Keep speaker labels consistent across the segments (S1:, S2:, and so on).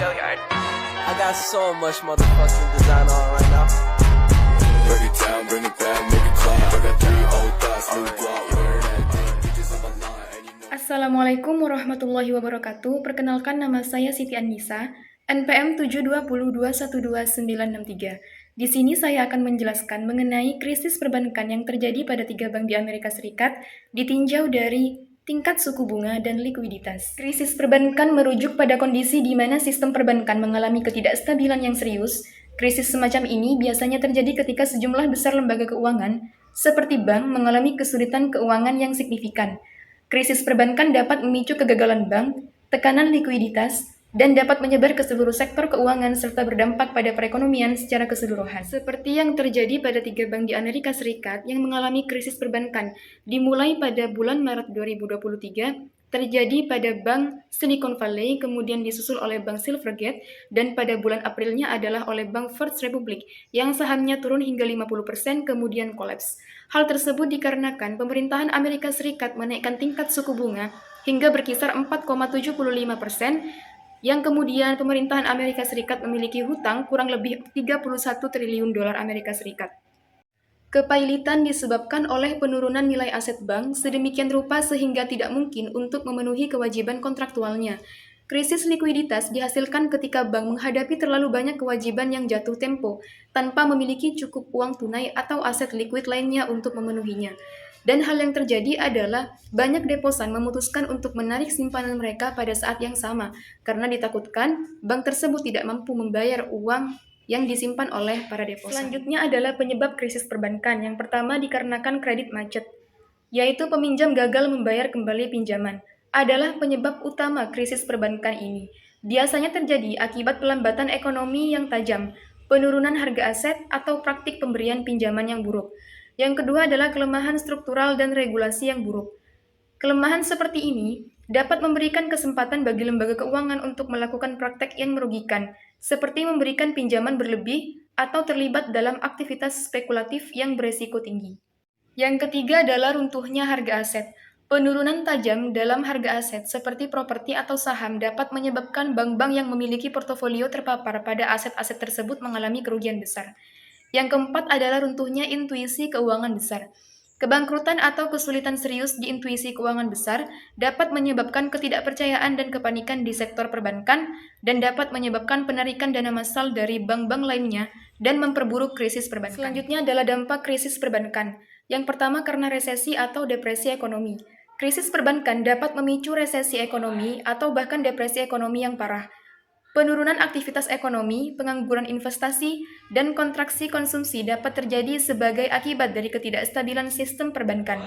S1: I got so much motherfucking design on right now.
S2: Break it down, bring it back, make it clap. I got 3 old thoughts, new block, where that damn bitches on my line, and you know.
S3: Assalamualaikum warahmatullahi wabarakatuh. Perkenalkan, nama saya Siti Annisa, NPM 720212963. Di sini saya akan menjelaskan mengenai krisis perbankan yang terjadi pada 3 bank di Amerika Serikat, ditinjau dari tingkat suku bunga dan likuiditas. Krisis perbankan merujuk pada kondisi di mana sistem perbankan mengalami ketidakstabilan yang serius. Krisis semacam ini biasanya terjadi ketika sejumlah besar lembaga keuangan, seperti bank, mengalami kesulitan keuangan yang signifikan. Krisis perbankan dapat memicu kegagalan bank, tekanan likuiditas, dan dapat menyebar ke seluruh sektor keuangan serta berdampak pada perekonomian secara keseluruhan. Seperti yang terjadi pada 3 bank di Amerika Serikat yang mengalami krisis perbankan dimulai pada bulan Maret 2023, terjadi pada Bank Silicon Valley, kemudian disusul oleh Bank Silvergate, dan pada bulan Aprilnya adalah oleh Bank First Republic yang sahamnya turun hingga 50% kemudian kolaps. Hal tersebut dikarenakan pemerintahan Amerika Serikat menaikkan tingkat suku bunga hingga berkisar 4,75%, yang kemudian pemerintahan Amerika Serikat memiliki hutang kurang lebih 31 triliun dolar Amerika Serikat. Kepailitan disebabkan oleh penurunan nilai aset bank sedemikian rupa sehingga tidak mungkin untuk memenuhi kewajiban kontraktualnya. Krisis likuiditas dihasilkan ketika bank menghadapi terlalu banyak kewajiban yang jatuh tempo tanpa memiliki cukup uang tunai atau aset likuid lainnya untuk memenuhinya. Dan hal yang terjadi adalah banyak deposan memutuskan untuk menarik simpanan mereka pada saat yang sama karena ditakutkan bank tersebut tidak mampu membayar uang yang disimpan oleh para deposan. Selanjutnya adalah penyebab krisis perbankan. Yang pertama dikarenakan kredit macet, yaitu peminjam gagal membayar kembali pinjaman, adalah penyebab utama krisis perbankan ini. Biasanya terjadi akibat pelambatan ekonomi yang tajam, penurunan harga aset, atau praktik pemberian pinjaman yang buruk. Yang kedua adalah kelemahan struktural dan regulasi yang buruk. Kelemahan seperti ini dapat memberikan kesempatan bagi lembaga keuangan untuk melakukan praktek yang merugikan, seperti memberikan pinjaman berlebih atau terlibat dalam aktivitas spekulatif yang beresiko tinggi. Yang ketiga adalah runtuhnya harga aset. Penurunan tajam dalam harga aset seperti properti atau saham dapat menyebabkan bank-bank yang memiliki portofolio terpapar pada aset-aset tersebut mengalami kerugian besar. Yang keempat adalah runtuhnya intuisi keuangan besar. Kebangkrutan atau kesulitan serius di intuisi keuangan besar dapat menyebabkan ketidakpercayaan dan kepanikan di sektor perbankan dan dapat menyebabkan penarikan dana massal dari bank-bank lainnya dan memperburuk krisis perbankan. Selanjutnya adalah dampak krisis perbankan. Yang pertama karena resesi atau depresi ekonomi. Krisis perbankan dapat memicu resesi ekonomi atau bahkan depresi ekonomi yang parah. Penurunan aktivitas ekonomi, pengangguran investasi, dan kontraksi konsumsi dapat terjadi sebagai akibat dari ketidakstabilan sistem perbankan.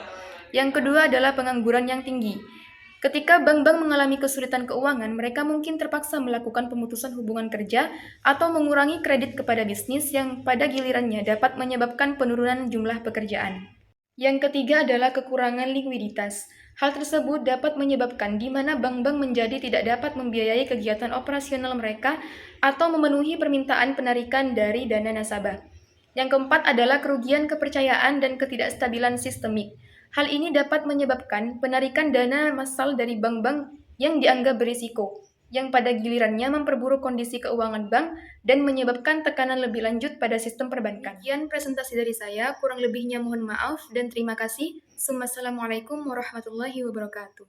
S3: Yang kedua adalah pengangguran yang tinggi. Ketika bank-bank mengalami kesulitan keuangan, mereka mungkin terpaksa melakukan pemutusan hubungan kerja atau mengurangi kredit kepada bisnis yang pada gilirannya dapat menyebabkan penurunan jumlah pekerjaan. Yang ketiga adalah kekurangan likuiditas. Hal tersebut dapat menyebabkan di mana bank-bank menjadi tidak dapat membiayai kegiatan operasional mereka atau memenuhi permintaan penarikan dari dana nasabah. Yang keempat adalah kerugian kepercayaan dan ketidakstabilan sistemik. Hal ini dapat menyebabkan penarikan dana massal dari bank-bank yang dianggap berisiko, yang pada gilirannya memperburuk kondisi keuangan bank dan menyebabkan tekanan lebih lanjut pada sistem perbankan. Sekian presentasi dari saya, kurang lebihnya mohon maaf dan terima kasih. Assalamualaikum warahmatullahi wabarakatuh.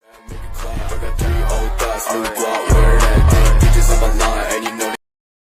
S2: I got 3 old thoughts, new block.